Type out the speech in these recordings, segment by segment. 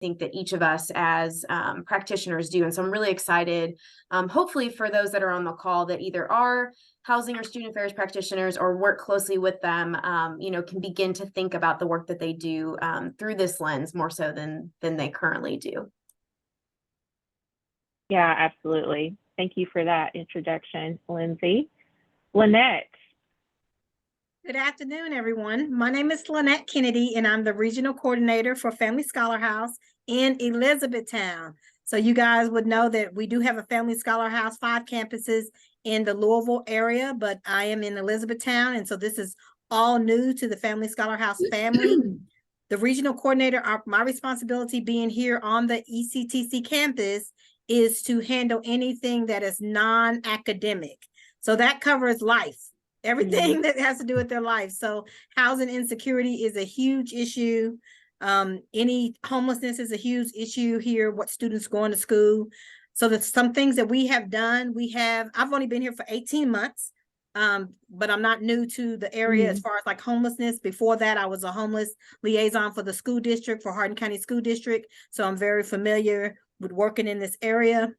think that each of us as practitioners do. And so I'm really excited, hopefully for those that are on the call that either are housing or student affairs practitioners or work closely with them, can begin to think about the work that they do through this lens more so than they currently do. Yeah, absolutely. Thank you for that introduction, Lindsay. Lynette. Good afternoon, everyone. My name is Lynette Kennedy, and I'm the Regional Coordinator for Family Scholar House in Elizabethtown. So you guys would know that we do have a Family Scholar House, 5 campuses in the Louisville area, but I am in Elizabethtown, and so this is all new to the Family Scholar House family. The Regional Coordinator, my responsibility being here on the ECTC campus is to handle anything that is non-academic. So that covers life. Everything that has to do with their life. So housing insecurity is a huge issue. Any homelessness is a huge issue here, what students going to school. So there's some things that we have done. I've only been here for 18 months, but I'm not new to the area as far as like homelessness. Before that, I was a homeless liaison for the school district, for Hardin County School District. So I'm very familiar with working in this area.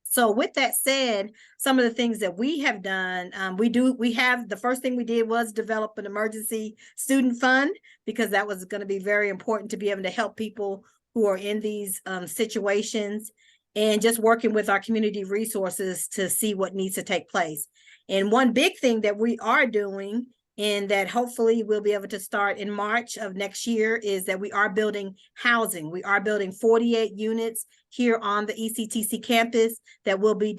So with that said, some of the things that we have done, the first thing we did was develop an emergency student fund, because that was going to be very important to be able to help people who are in these situations, and just working with our community resources to see what needs to take place. And one big thing that we are doing, and that hopefully we'll be able to start in March of next year, is that we are building housing. We are building 48 units here on the ECTC campus that will be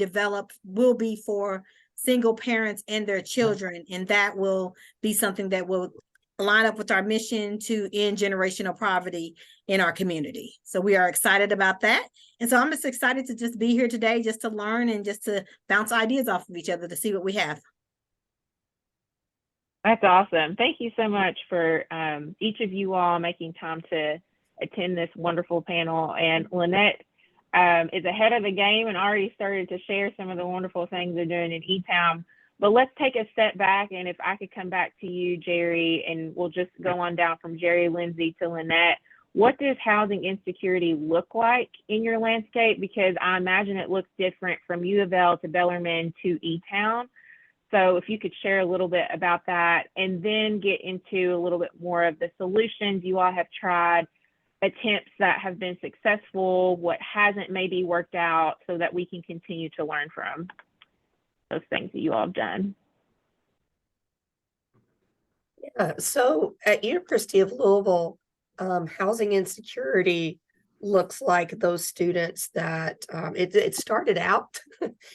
for single parents and their children. And that will be something that will line up with our mission to end generational poverty in our community. So we are excited about that. And so I'm just excited to just be here today, just to learn and just to bounce ideas off of each other to see what we have. That's awesome. Thank you so much for each of you all making time to attend this wonderful panel. And Lynette is ahead of the game and already started to share some of the wonderful things they're doing in E-Town. But let's take a step back, and if I could come back to you, Jerry, and we'll just go on down from Jerry, Lindsay to Lynette. What does housing insecurity look like in your landscape? Because I imagine it looks different from U of L to Bellarmine to E-Town. So if you could share a little bit about that, and then get into a little bit more of the solutions you all have tried, attempts that have been successful, what hasn't maybe worked out, so that we can continue to learn from those things that you all have done. Yeah, so at University of Louisville, housing insecurity looks like those students that it started out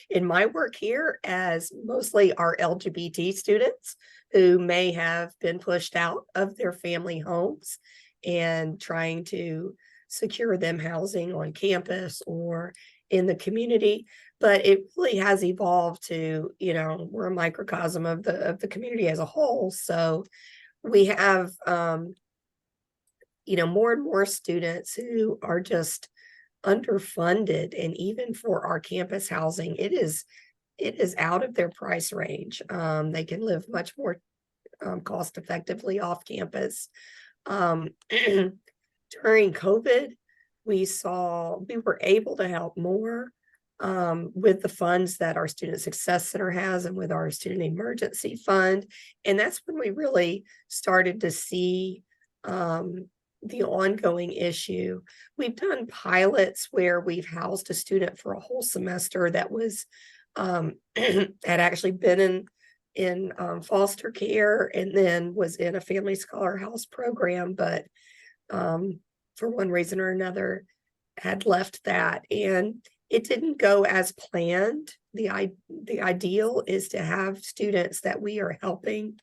in my work here as mostly our LGBT students who may have been pushed out of their family homes and trying to secure them housing on campus or in the community. But it really has evolved to, we're a microcosm of the community as a whole. So we have more and more students who are just underfunded, and even for our campus housing, it is out of their price range. They can live much more cost effectively off campus. During COVID, we were able to help more with the funds that our Student Success Center has, and with our Student Emergency Fund. And that's when we really started to see the ongoing issue. We've done pilots where we've housed a student for a whole semester that was had actually been in foster care, and then was in a Family Scholar House program, but for one reason or another had left that, and it didn't go as planned. The ideal is to have students that we are helping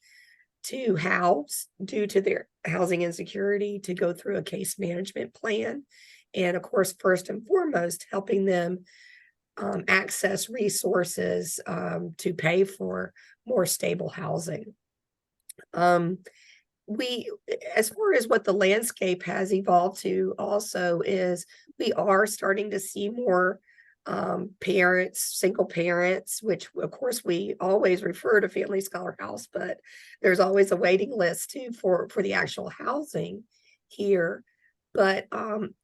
to house due to their housing insecurity to go through a case management plan. And of course, first and foremost, helping them access resources to pay for more stable housing. As far as what the landscape has evolved to also is, we are starting to see more parents, single parents, which of course we always refer to Family Scholar House, but there's always a waiting list too for the actual housing here. but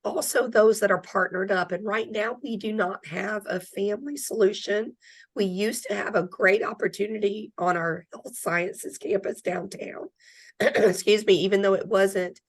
also those that are partnered up. And right now, we do not have a family solution. We used to have a great opportunity on our health sciences campus downtown. Excuse me, even though it wasn't,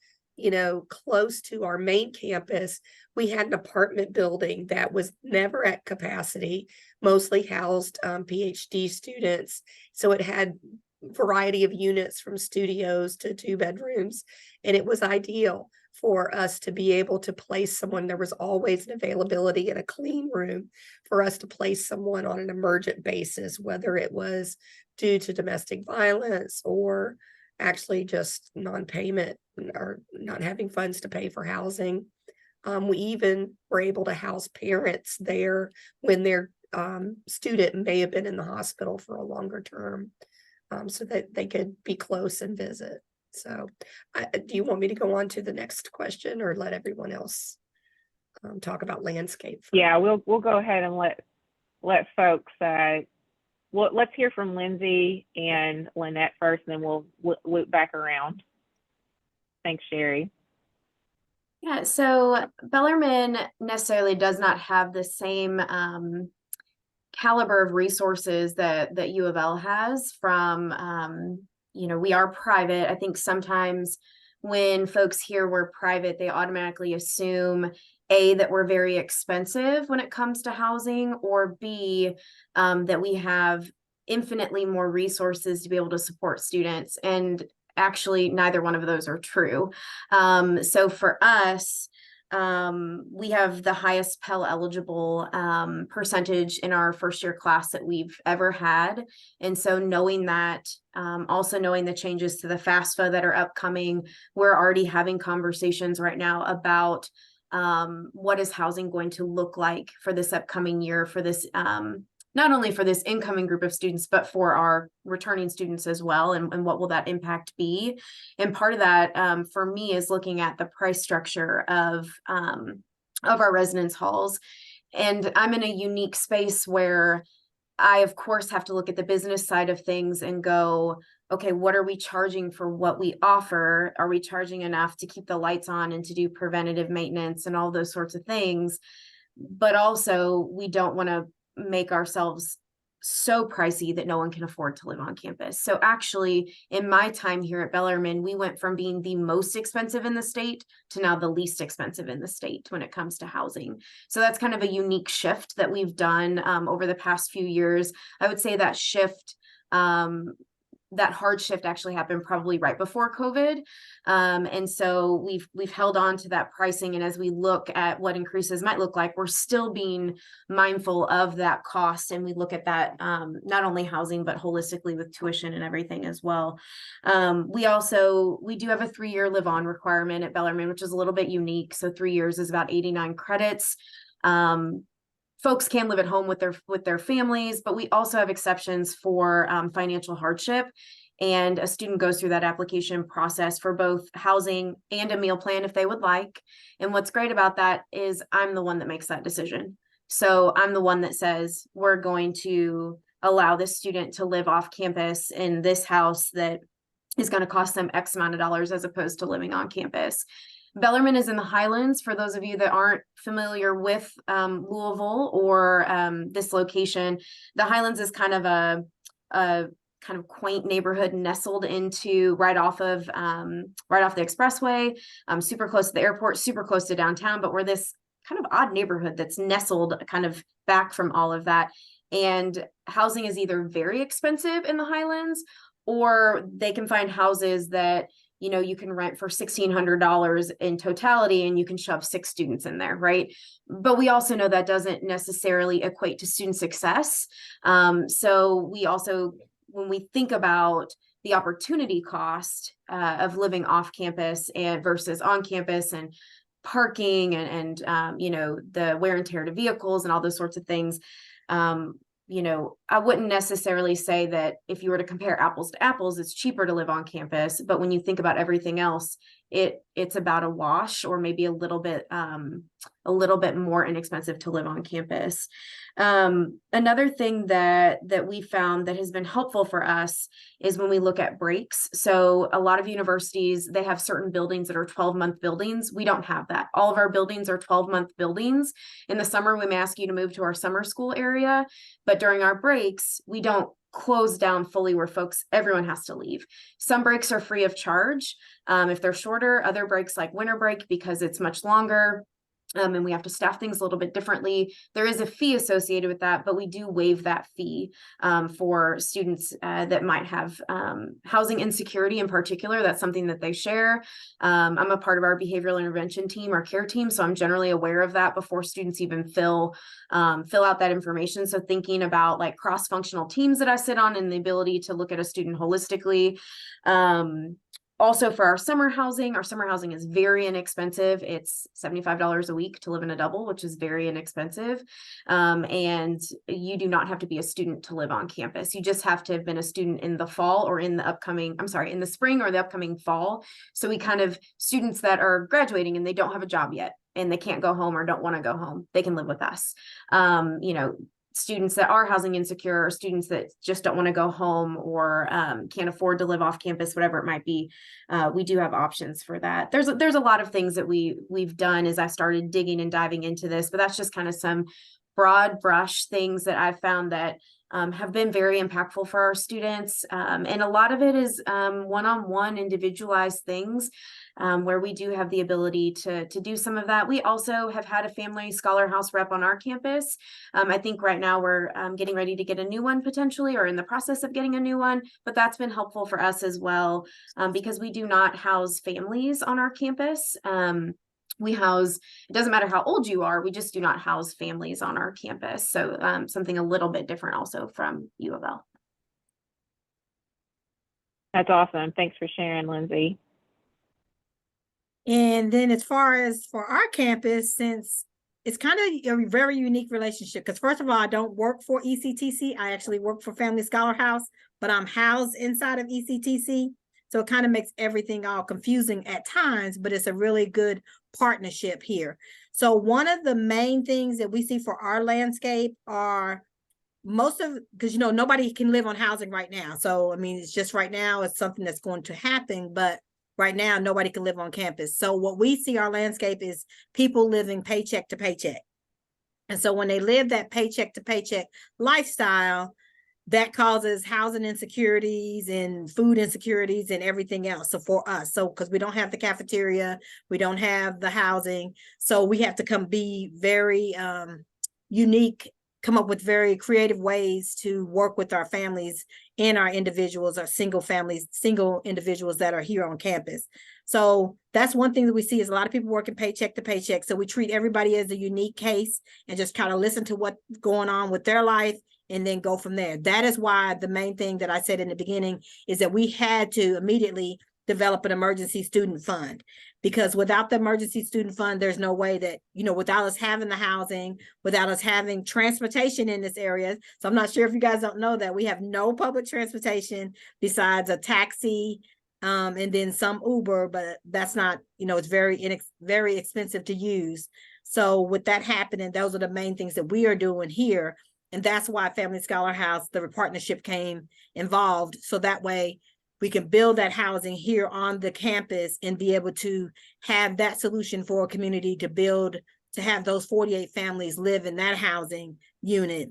close to our main campus, we had an apartment building that was never at capacity, mostly housed PhD students. So it had variety of units from studios to 2 bedrooms, and it was ideal for us to be able to place someone. There was always an availability in a clean room for us to place someone on an emergent basis, whether it was due to domestic violence or actually just non-payment or not having funds to pay for housing. We even were able to house parents there when their student may have been in the hospital for a longer term, so that they could be close and visit. So do you want me to go on to the next question or let everyone else talk about landscape? Yeah, we'll go ahead and let folks, let's hear from Lindsay and Lynette first, and then we'll loop back around. Thanks, Sherry. Yeah, so Bellarmine necessarily does not have the same caliber of resources that U of L has from, we are private. I think sometimes when folks hear we're private, they automatically assume A, that we're very expensive when it comes to housing, or B, that we have infinitely more resources to be able to support students. And actually, neither one of those are true. So for us, we have the highest Pell eligible percentage in our first year class that we've ever had. And so knowing that, also knowing the changes to the FAFSA that are upcoming, we're already having conversations right now about what is housing going to look like for this upcoming year, for this, not only for this incoming group of students, but for our returning students as well, and what will that impact be? And part of that for me is looking at the price structure of our residence halls. And I'm in a unique space where I, of course, have to look at the business side of things and go, okay, what are we charging for what we offer? Are we charging enough to keep the lights on and to do preventative maintenance and all those sorts of things? But also, we don't want to make ourselves so pricey that no one can afford to live on campus. So actually, in my time here at Bellarmine, we went from being the most expensive in the state to now the least expensive in the state when it comes to housing. So that's kind of a unique shift that we've done over the past few years. I would say that shift, that hard shift actually happened probably right before COVID. And so we've held on to that pricing. And as we look at what increases might look like, we're still being mindful of that cost. And we look at that, not only housing, but holistically with tuition and everything as well. We do have a 3-year live on requirement at Bellarmine, which is a little bit unique. So 3 years is about 89 credits. Folks can live at home with their families, but we also have exceptions for financial hardship. And a student goes through that application process for both housing and a meal plan if they would like. And what's great about that is I'm the one that makes that decision. So I'm the one that says, we're going to allow this student to live off campus in this house that is going to cost them X amount of dollars as opposed to living on campus. Bellarmine is in the Highlands. For those of you that aren't familiar with Louisville or this location, the Highlands is kind of a kind of quaint neighborhood nestled into right off the expressway, super close to the airport, super close to downtown, but we're this kind of odd neighborhood that's nestled kind of back from all of that. And housing is either very expensive in the Highlands, or they can find houses that you can rent for $1,600 in totality, and you can shove 6 students in there, right? But we also know that doesn't necessarily equate to student success. So we also, when we think about the opportunity cost of living off campus and versus on campus, and parking and the wear and tear to vehicles and all those sorts of things, I wouldn't necessarily say that if you were to compare apples to apples, it's cheaper to live on campus. But when you think about everything else, it's about a wash, or maybe a little bit more inexpensive to live on campus. Another thing that we found that has been helpful for us is when we look at breaks. So a lot of universities, they have certain buildings that are 12-month buildings. We don't have that. All of our buildings are 12-month buildings. In the summer, we may ask you to move to our summer school area, but during our breaks, we don't close down fully where everyone has to leave. Some breaks are free of charge if they're shorter. Other breaks, like winter break, because it's much longer, and we have to staff things a little bit differently, there is a fee associated with that, but we do waive that fee for students that might have housing insecurity in particular. That's something that they share. I'm a part of our behavioral intervention team, our care team, so I'm generally aware of that before students even fill out that information. So thinking about like cross-functional teams that I sit on and the ability to look at a student holistically. Also for our summer housing is very inexpensive. It's $75 a week to live in a double, which is very inexpensive. And you do not have to be a student to live on campus. You just have to have been a student in the fall or in the spring or the upcoming fall. So students that are graduating and they don't have a job yet and they can't go home or don't want to go home, they can live with us. Students that are housing insecure, or students that just don't want to go home or can't afford to live off campus, whatever it might be, we do have options for that. There's a lot of things that we've done as I started digging and diving into this, but that's just kind of some broad brush things that I've found that have been very impactful for our students. And a lot of it is one-on-one individualized things where we do have the ability to do some of that. We also have had a Family Scholar House rep on our campus. I think right now we're getting ready to get a new one potentially, or in the process of getting a new one, but that's been helpful for us as well because we do not house families on our campus. It doesn't matter how old you are, we just do not house families on our campus. So something a little bit different also from U of L. That's awesome. Thanks for sharing, Lindsay. And then as far as for our campus, since it's kind of a very unique relationship, because first of all, I don't work for ECTC. I actually work for Family Scholar House, but I'm housed inside of ECTC. So it kind of makes everything all confusing at times, but it's a really good partnership here. So one of the main things that we see for our landscape are because nobody can live on housing right now. So I mean, it's just right now it's something that's going to happen, but right now nobody can live on campus. So what we see our landscape is people living paycheck to paycheck. And so when they live that paycheck to paycheck lifestyle, that causes housing insecurities and food insecurities and everything else. So for us, because we don't have the cafeteria, we don't have the housing, so we have to be very unique, come up with very creative ways to work with our families and our individuals, our single individuals that are here on campus. So that's one thing that we see is a lot of people working paycheck to paycheck. So we treat everybody as a unique case and just kind of listen to what's going on with their life and then go from there. That is why the main thing that I said in the beginning is that we had to immediately develop an emergency student fund, because without the emergency student fund, there's no way that, without us having the housing, without us having transportation in this area. So I'm not sure if you guys don't know that we have no public transportation besides a taxi and then some Uber, but that's not, it's very expensive to use. So with that happening, those are the main things that we are doing here. And that's why Family Scholar House, the partnership came involved. So that way we can build that housing here on the campus and be able to have that solution for a community to have those 48 families live in that housing unit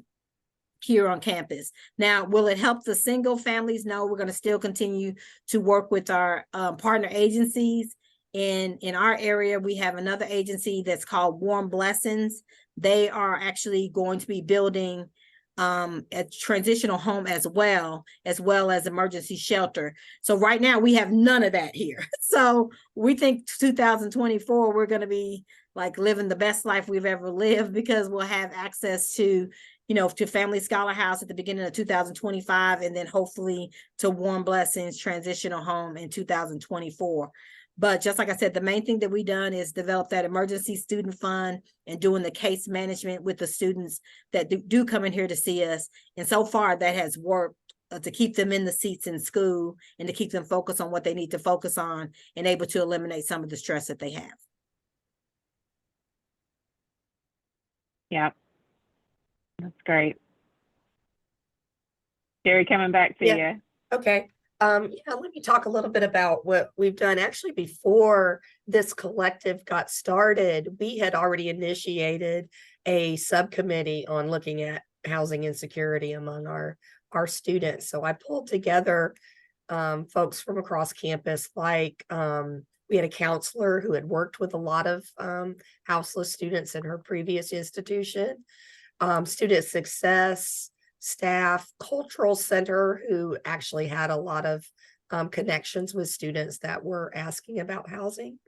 here on campus. Now, will it help the single families? No, we're going to still continue to work with our partner agencies. And in our area, we have another agency that's called Warm Blessings. They are actually going to be building a transitional home as well as emergency shelter. So right now we have none of that here. So we think 2024, we're going to be like living the best life we've ever lived, because we'll have access to, to Family Scholar House at the beginning of 2025, and then hopefully to Warm Blessings transitional home in 2024. But just like I said, the main thing that we done is develop that emergency student fund and doing the case management with the students that do come in here to see us. And so far that has worked to keep them in the seats in school and to keep them focused on what they need to focus on and able to eliminate some of the stress that they have. Yeah, that's great. Jerry, coming back to Yeah. you. Okay. Yeah, let me talk a little bit about what we've done. Actually, before this collective got started, we had already initiated a subcommittee on looking at housing insecurity among our students. So I pulled together folks from across campus, like we had a counselor who had worked with a lot of houseless students in her previous institution, student success staff, cultural center, who actually had a lot of connections with students that were asking about housing,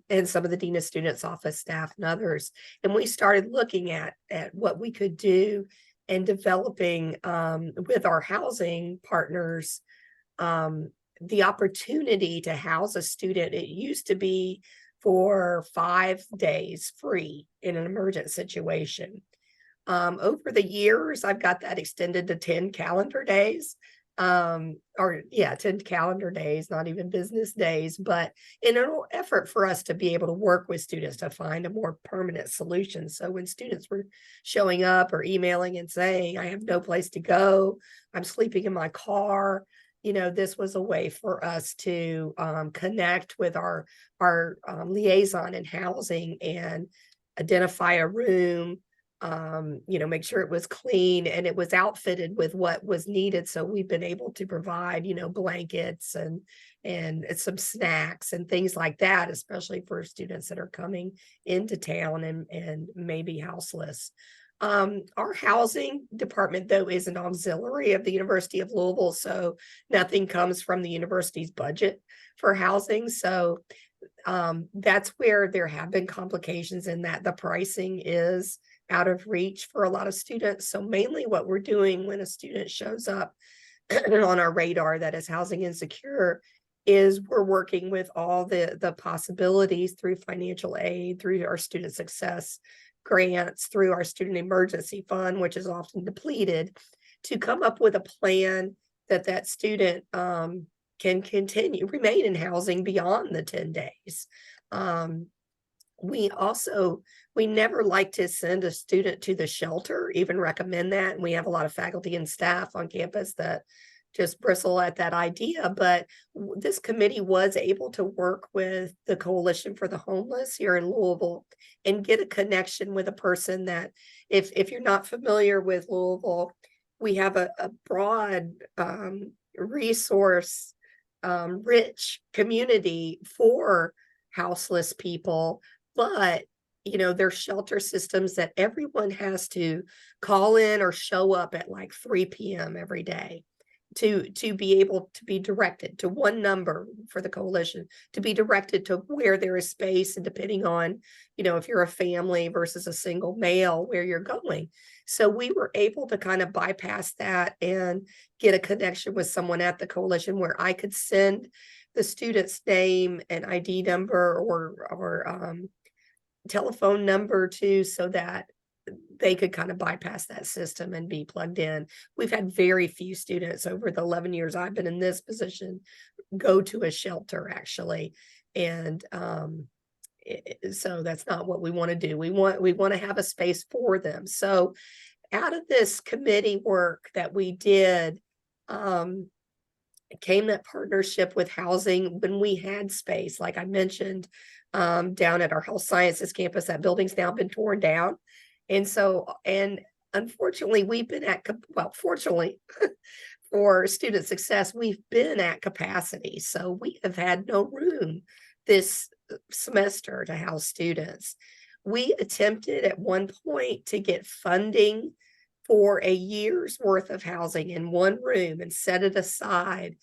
and some of the dean of students office staff and others. And we started looking at what we could do and developing with our housing partners the opportunity to house a student. It used to be for 5 days free in an emergent situation. Over the years, I've got that extended to 10 calendar days. 10 calendar days, not even business days, but in an effort for us to be able to work with students to find a more permanent solution. So when students were showing up or emailing and saying, I have no place to go, I'm sleeping in my car, this was a way for us to connect with our liaison in housing and identify a room, make sure it was clean and it was outfitted with what was needed. So we've been able to provide, blankets and some snacks and things like that, especially for students that are coming into town and maybe houseless. Our housing department, though, is an auxiliary of the University of Louisville, so nothing comes from the university's budget for housing. So that's where there have been complications in that the pricing is out of reach for a lot of students. So mainly what we're doing when a student shows up on our radar that is housing insecure is we're working with all the possibilities through financial aid, through our student success grants, through our student emergency fund, which is often depleted, to come up with a plan that student can remain in housing beyond the 10 days. We never like to send a student to the shelter, even recommend that. And we have a lot of faculty and staff on campus that just bristle at that idea. But this committee was able to work with the Coalition for the Homeless here in Louisville and get a connection with a person that, if you're not familiar with Louisville, we have a broad resource rich community for houseless people, but there's shelter systems that everyone has to call in or show up at like 3 p.m. every day to be able to be directed to one number for the coalition, to be directed to where there is space, and depending on if you're a family versus a single male, where you're going. So we were able to kind of bypass that and get a connection with someone at the coalition where I could send the student's name and ID number or telephone number to, so that they could kind of bypass that system and be plugged in. We've had very few students over the 11 years I've been in this position go to a shelter, actually. And so that's not what we want to do. We want to have a space for them. So out of this committee work that we did, came that partnership with housing when we had space. Like I mentioned, down at our health sciences campus, that building's now been torn down. And unfortunately, we've been fortunately for student success, we've been at capacity. So we have had no room this semester to house students. We attempted at one point to get funding for a year's worth of housing in one room and set it aside.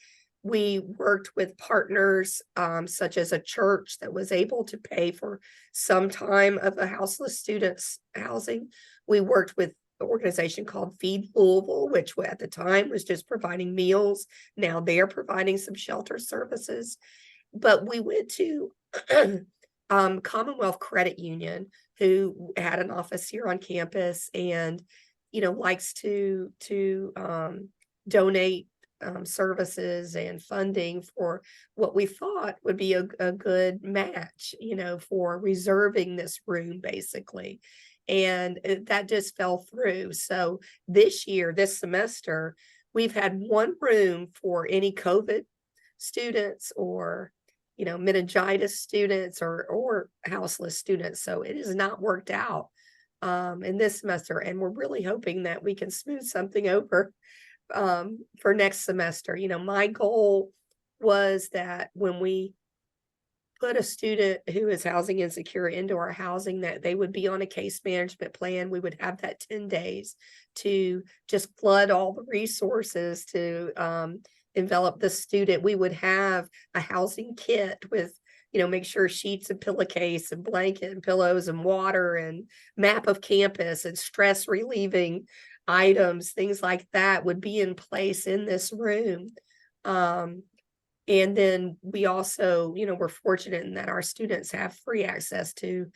We worked with partners such as a church that was able to pay for some time of a houseless student's housing. We worked with an organization called Feed Louisville, which at the time was just providing meals. Now they're providing some shelter services. But we went to Commonwealth Credit Union, who had an office here on campus and likes to donate services and funding for what we thought would be a good match, for reserving this room basically. And that just fell through. So this year, this semester, we've had one room for any COVID students or meningitis students or houseless students. So it has not worked out in this semester, and we're really hoping that we can smooth something over for next semester. My goal was that when we put a student who is housing insecure into our housing, that they would be on a case management plan. We would have that 10 days to just flood all the resources to envelop the student. We would have a housing kit with, make sure sheets and pillowcase and blanket and pillows and water and map of campus and stress relieving items, things like that would be in place in this room. And then we also, we're fortunate in that our students have free access to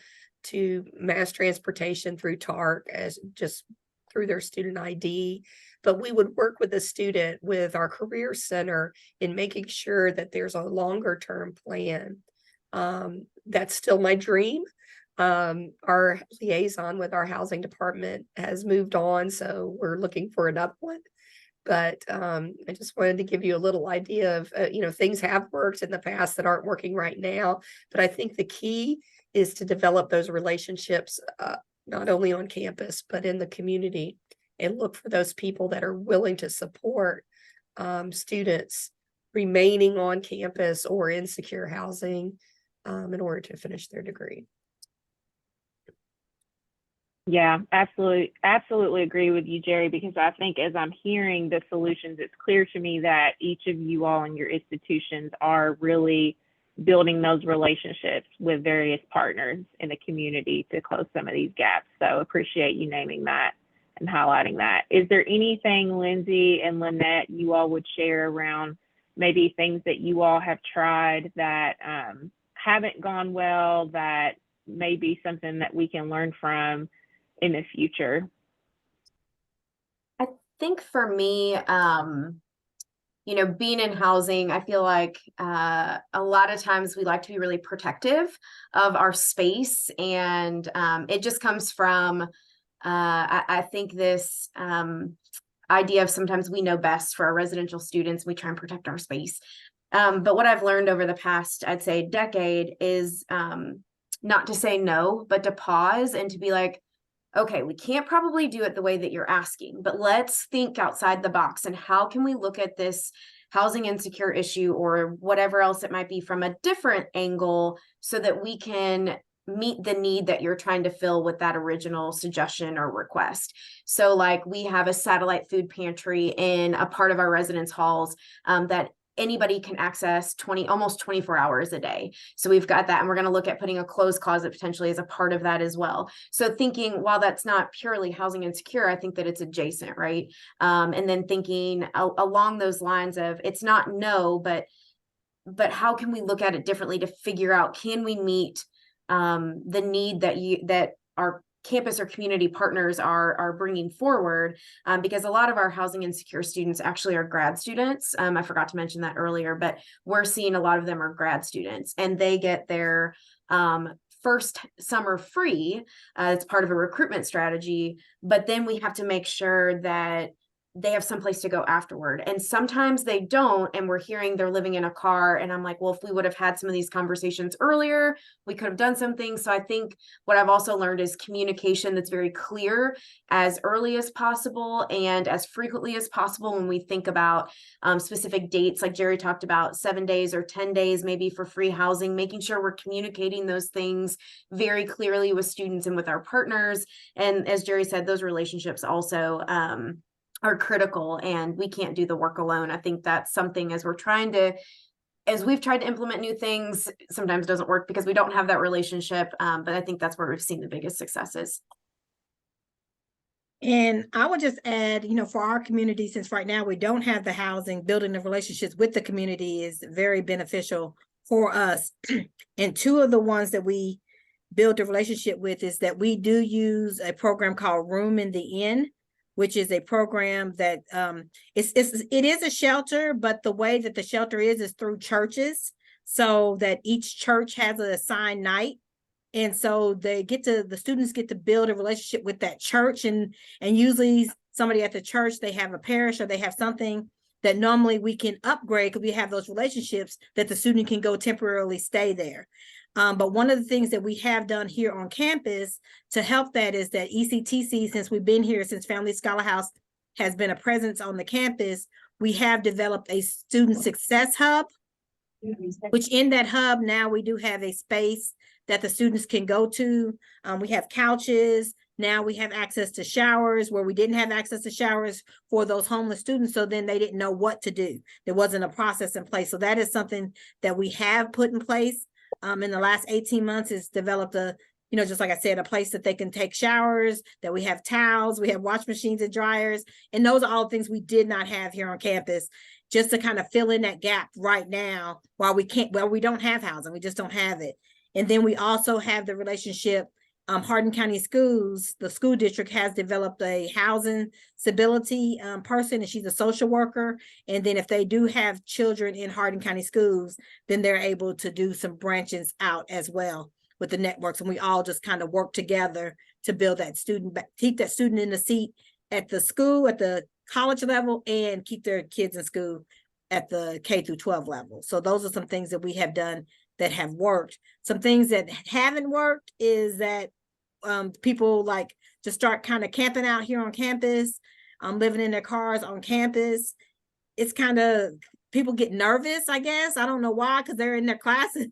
mass transportation through TARC as just through their student ID. But we would work with the student with our career center in making sure that there's a longer term plan. That's still my dream. Our liaison with our housing department has moved on, so we're looking for another one. But I just wanted to give you a little idea of, things have worked in the past that aren't working right now. But I think the key is to develop those relationships, not only on campus, but in the community, and look for those people that are willing to support students remaining on campus or in secure housing in order to finish their degree. Yeah, absolutely agree with you, Jerry, because I think as I'm hearing the solutions, it's clear to me that each of you all in your institutions are really building those relationships with various partners in the community to close some of these gaps. So appreciate you naming that and highlighting that. Is there anything, Lindsay and Lynette, you all would share around maybe things that you all have tried that haven't gone well, that may be something that we can learn from in the future? I think for me, being in housing, I feel like a lot of times we like to be really protective of our space, and it just comes from I think this idea of sometimes we know best for our residential students. We try and protect our space. But what I've learned over the past, I'd say, decade is not to say no, but to pause and to be like, okay, we can't probably do it the way that you're asking, but let's think outside the box. And how can we look at this housing insecure issue or whatever else it might be from a different angle so that we can meet the need that you're trying to fill with that original suggestion or request. So like we have a satellite food pantry in a part of our residence halls that anybody can access almost 24 hours a day. So we've got that, and we're going to look at putting a closed closet potentially as a part of that as well. So thinking, while that's not purely housing insecure, I think that it's adjacent, right? And then thinking along those lines of, it's not no, but how can we look at it differently to figure out, can we meet the need that our campus or community partners are bringing forward, because a lot of our housing insecure students actually are grad students. I forgot to mention that earlier, but we're seeing a lot of them are grad students, and they get their first summer free. It's part of a recruitment strategy, but then we have to make sure that they have someplace to go afterward. And sometimes they don't, and we're hearing they're living in a car. And I'm like, well, if we would have had some of these conversations earlier, we could have done something. So I think what I've also learned is communication that's very clear as early as possible and as frequently as possible when we think about specific dates, like Jerry talked about, 7 days or 10 days, maybe for free housing, making sure we're communicating those things very clearly with students and with our partners. And as Jerry said, those relationships also are critical, and we can't do the work alone. I think that's something as we've tried to implement new things, sometimes doesn't work because we don't have that relationship. But I think that's where we've seen the biggest successes. And I would just add, for our community, since right now we don't have the housing, building the relationships with the community is very beneficial for us. And two of the ones that we build a relationship with is that we do use a program called Room in the Inn, which is a program that it is a shelter, but the way that the shelter is through churches, so that each church has an assigned night. And so the students get to build a relationship with that church, and usually somebody at the church, they have a parish or they have something that normally we can upgrade because we have those relationships that the student can go temporarily stay there. But one of the things that we have done here on campus to help that is that ECTC, since we've been here, since Family Scholar House has been a presence on the campus, we have developed a student success hub, which in that hub now we do have a space that the students can go to. We have couches. Now we have access to showers where we didn't have access to showers for those homeless students. So then they didn't know what to do. There wasn't a process in place. So that is something that we have put in place. In the last 18 months, is developed a, just like I said, a place that they can take showers, that we have towels, we have wash machines and dryers. And those are all things we did not have here on campus, just to kind of fill in that gap right now while we don't have housing. We just don't have it. And then we also have the relationship, Hardin County Schools, the school district has developed a housing stability person, and she's a social worker. And then if they do have children in Hardin County Schools, then they're able to do some branches out as well with the networks. And we all just kind of work together to build that student, keep that student in the seat at the school, at the college level, and keep their kids in school at the K through 12 level. So those are some things that we have done that have worked. Some things that haven't worked is that people like to start kind of camping out here on campus, living in their cars on campus. It's kind of, people get nervous, I guess. I don't know why, because they're in their classes.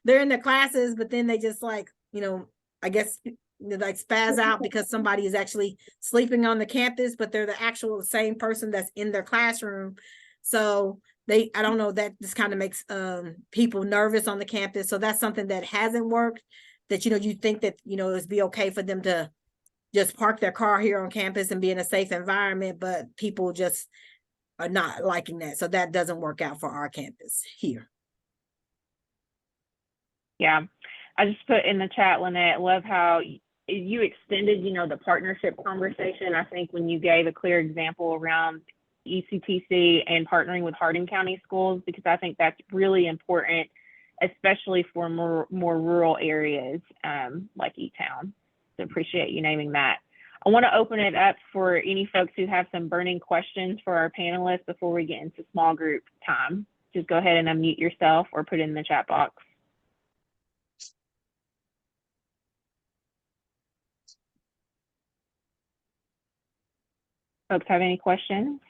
They're in their classes, but then they just like, I guess like spaz out because somebody is actually sleeping on the campus, but they're the same person that's in their classroom. So I don't know, that just kind of makes people nervous on the campus. So that's something that hasn't worked, that, you think that, it'd be okay for them to just park their car here on campus and be in a safe environment, but people just are not liking that. So that doesn't work out for our campus here. Yeah, I just put in the chat, Lynette, love how you extended, the partnership conversation. I think when you gave a clear example around ECTC and partnering with Hardin County Schools, because I think that's really important, especially for more rural areas like E-Town. So appreciate you naming that. I want to open it up for any folks who have some burning questions for our panelists before we get into small group time. Just go ahead and unmute yourself or put it in the chat box. Folks have any questions?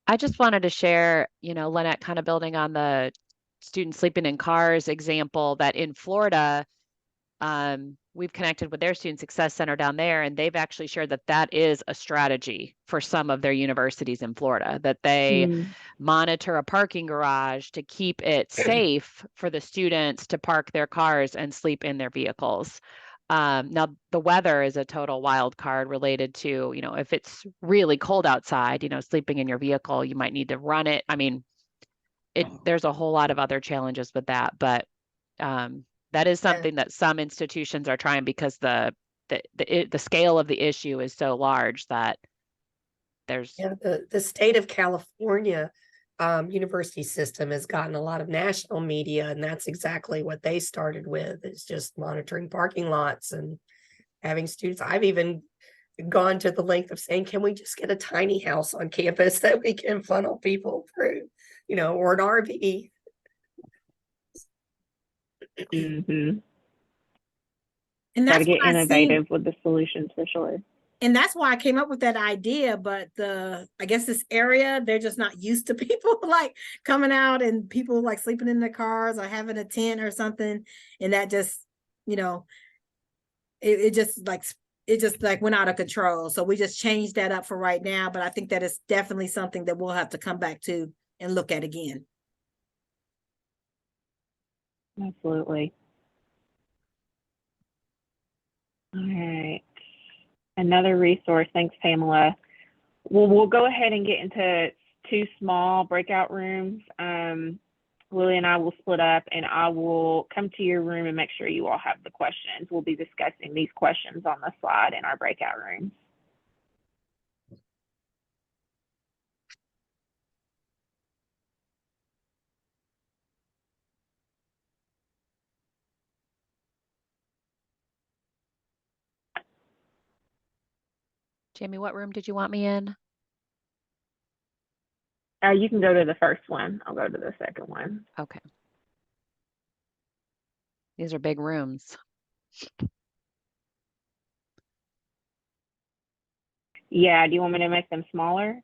I just wanted to share, Lynette, kind of building on the students sleeping in cars example, that in Florida, we've connected with their Student Success Center down there, and they've actually shared that is a strategy for some of their universities in Florida, that they monitor a parking garage to keep it safe for the students to park their cars and sleep in their vehicles. Now the weather is a total wild card related to, if it's really cold outside, sleeping in your vehicle, you might need to run it. I mean, there's a whole lot of other challenges with that, but that is something that some institutions are trying, because the scale of the issue is so large that there's the state of California university system has gotten a lot of national media, and that's exactly what they started with, is just monitoring parking lots and having students. I've even gone to the length of saying, can we just get a tiny house on campus that we can funnel people through, or an RV. Mm-hmm. And Got that's to get innovative with the solutions for sure. And that's why I came up with that idea. But I guess this area, they're just not used to people like coming out and people like sleeping in their cars or having a tent or something. And that just, it just went out of control. So we just changed that up for right now. But I think that is definitely something that we'll have to come back to and look at again. Absolutely. All right. Another resource. Thanks, Pamela. We'll go ahead and get into 2 small breakout rooms. Lily and I will split up and I will come to your room and make sure you all have the questions. We'll be discussing these questions on the slide in our breakout rooms. Jamie, what room did you want me in? You can go to the first one. I'll go to the second one. Okay. These are big rooms. Yeah, do you want me to make them smaller?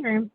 room.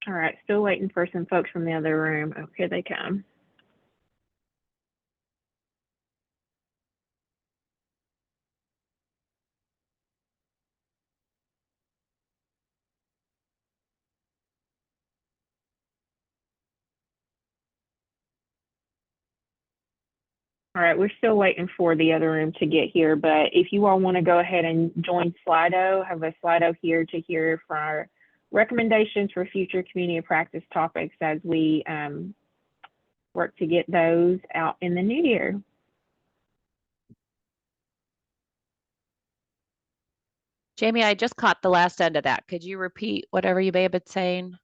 All right, still waiting for some folks from the other room. Oh, here they come. All right, we're still waiting for the other room to get here, but if you all want to go ahead and join Slido, have a Slido here to hear from our recommendations for future community practice topics as we work to get those out in the new year. Jamie, I just caught the last end of that. Could you repeat whatever you may have been saying?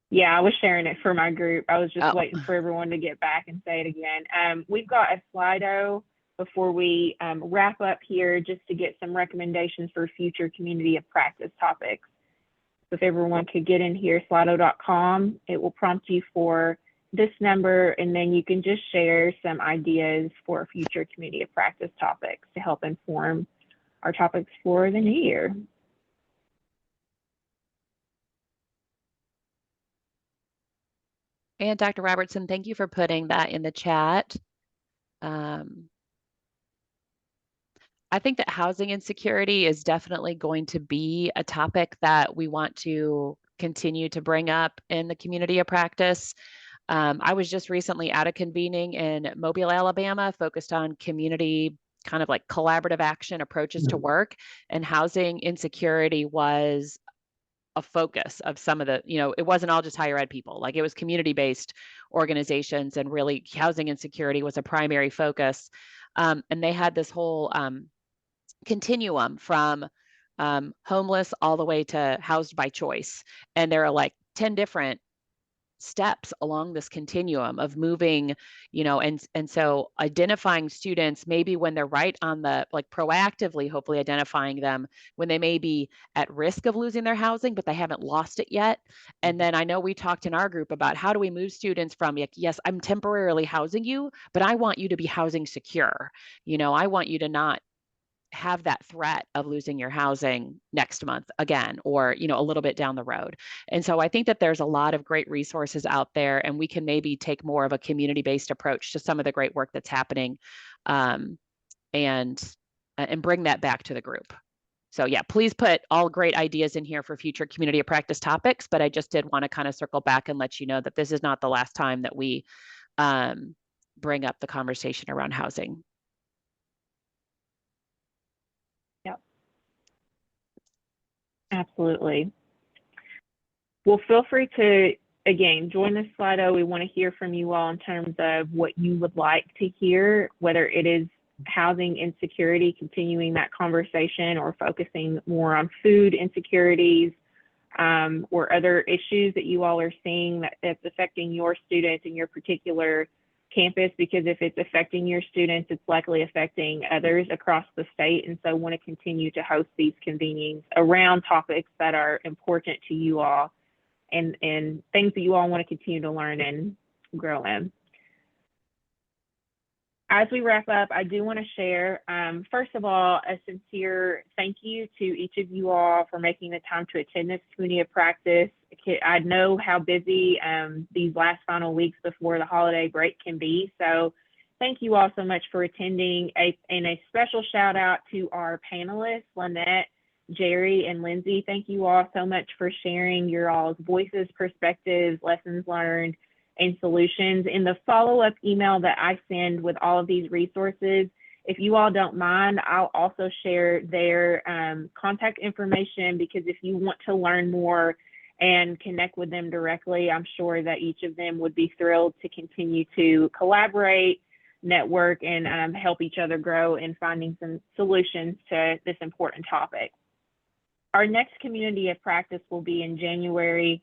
Yeah, I was sharing it for my group. I was just Oh. waiting for everyone to get back and say it again. We've got a Slido before we wrap up here just to get some recommendations for future community of practice topics. So if everyone could get in here, slido.com, it will prompt you for this number, and then you can just share some ideas for future community of practice topics to help inform our topics for the new year. And Dr. Robertson, thank you for putting that in the chat. I think that housing insecurity is definitely going to be a topic that we want to continue to bring up in the community of practice. I was just recently at a convening in Mobile, Alabama, focused on community kind of like collaborative action approaches to work, and housing insecurity was a focus of some of the, it wasn't all just higher ed people, like it was community-based organizations, and really housing insecurity was a primary focus. And they had this whole continuum from homeless all the way to housed by choice. And there are like 10 different steps along this continuum of moving, and so identifying students maybe when they're right on the, like proactively, hopefully identifying them when they may be at risk of losing their housing, but they haven't lost it yet. And then I know we talked in our group about how do we move students from, like, yes, I'm temporarily housing you, but I want you to be housing secure. I want you to not have that threat of losing your housing next month again, or a little bit down the road. And so I think that there's a lot of great resources out there, and we can maybe take more of a community-based approach to some of the great work that's happening, and bring that back to the group. So yeah, please put all great ideas in here for future community of practice topics, but I just did want to kind of circle back and let you know that this is not the last time that we bring up the conversation around housing. Absolutely. Well, feel free to, again, join the Slido. We want to hear from you all in terms of what you would like to hear, whether it is housing insecurity, continuing that conversation, or focusing more on food insecurities, or other issues that you all are seeing that's affecting your students in your particular campus, because if it's affecting your students, it's likely affecting others across the state. And so I want to continue to host these convenings around topics that are important to you all, and things that you all want to continue to learn and grow in. As we wrap up, I do want to share, first of all, a sincere thank you to each of you all for making the time to attend this community of practice. I know how busy these last final weeks before the holiday break can be. So thank you all so much for attending. And a special shout out to our panelists, Lynette, Jerry, and Lindsay. Thank you all so much for sharing your all's voices, perspectives, lessons learned, and solutions. In the follow-up email that I send with all of these resources, If you all don't mind, I'll also share their contact information, because if you want to learn more and connect with them directly, I'm sure that each of them would be thrilled to continue to collaborate, network, and help each other grow in finding some solutions to this important topic. Our next community of practice will be in January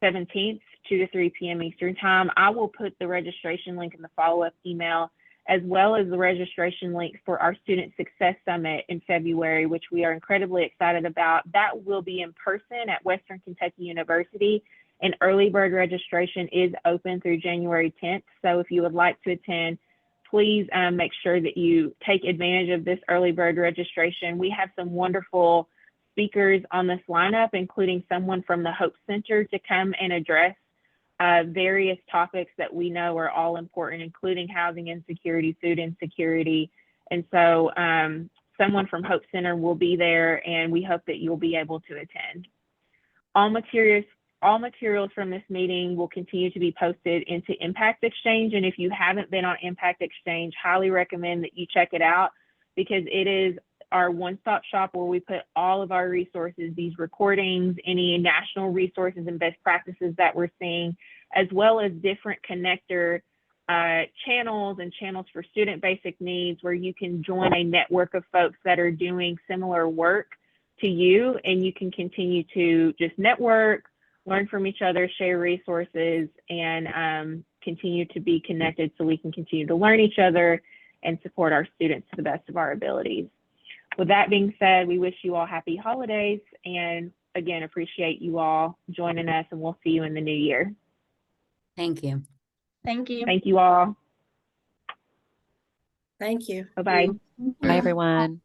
17th, 2 to 3 p.m. Eastern Time. I will put the registration link in the follow-up email, as well as the registration link for our Student Success Summit in February, which we are incredibly excited about. That will be in person at Western Kentucky University, and early bird registration is open through January 10th. So if you would like to attend, please make sure that you take advantage of this early bird registration. We have some wonderful speakers on this lineup, including someone from the Hope Center to come and address various topics that we know are all important, including housing insecurity, food insecurity. And so someone from Hope Center will be there, and we hope that you'll be able to attend. All materials from this meeting will continue to be posted into Impact Exchange. And if you haven't been on Impact Exchange, highly recommend that you check it out, because it is our one-stop shop where we put all of our resources, these recordings, any national resources and best practices that we're seeing, as well as different connector channels and channels for student basic needs, where you can join a network of folks that are doing similar work to you, and you can continue to just network, learn from each other, share resources, and continue to be connected so we can continue to learn each other and support our students to the best of our abilities. With that being said, we wish you all happy holidays, and again, appreciate you all joining us, and we'll see you in the new year. Thank you. Thank you. Thank you all. Thank you. Bye-bye. Bye, everyone.